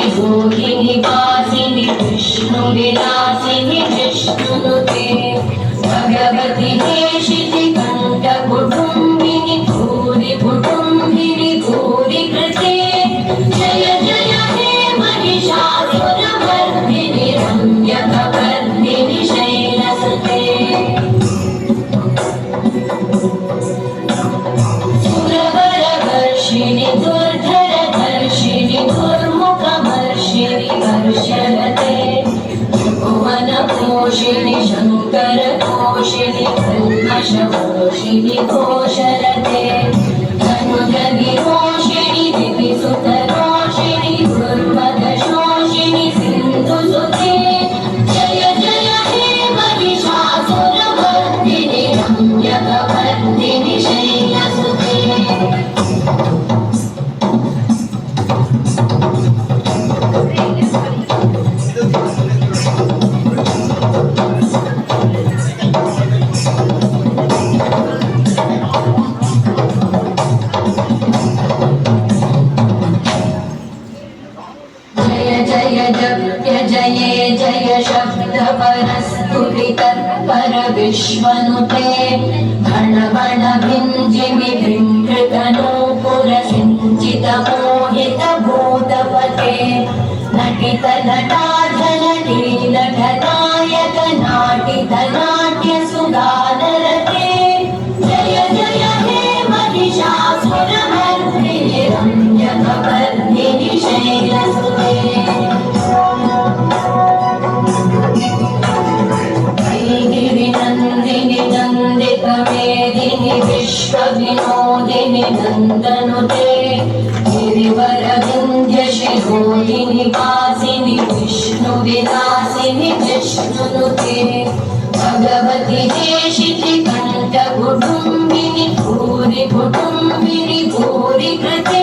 शिरोहिणि वासिनि विष्णुविलासिनि विष्णुनुते भगवति हेशिति कण्ठकुटुम्बिनि भूरि कुटुम्बिनि भूरि कृते जय जय हे महिषासुरमर्दिनि रम्यकवर्दिनि शैलसुते सुरवरवर्षिणि दुर्धरधर्षिणि दुर्मुखमर्षिणि वर्षरते भुवनपोषिणि शङ्करतोषिणि कल्मषपोषिणि घोषरते धनुजविरोषिणि दिविसुतरोषिणि दुर्मदशोषिणि सिन्धुसुते जय जय हे महिषासुरमर्दिनि रम्यकवर्दिनि शैलसुते जय जय जप्य जये जय शब्द परस्तुतितत्पर विश्वनुते भण भण भिञ्जिमि भृङ्कृतनूपुर सिञ्चित मोहित भूतपते नटित नटाधन नीलघनायक नाटित नाट्य सुगानरते जय जय हे महिषासुरमर्दिनि रम्यकवर्दिनि शैलसुते गिरिनन्दिनि नन्दितमेदिनि विश्वविनोदिनि नन्दनुते गिरिवरविन्ध्यशिरोहिणि वासिनि विष्णुविलासिनि विष्णुनुते भगवति हेशिति कण्ठकुटुम्बिनि भूरि कुटुम्बिनि भूरि कृते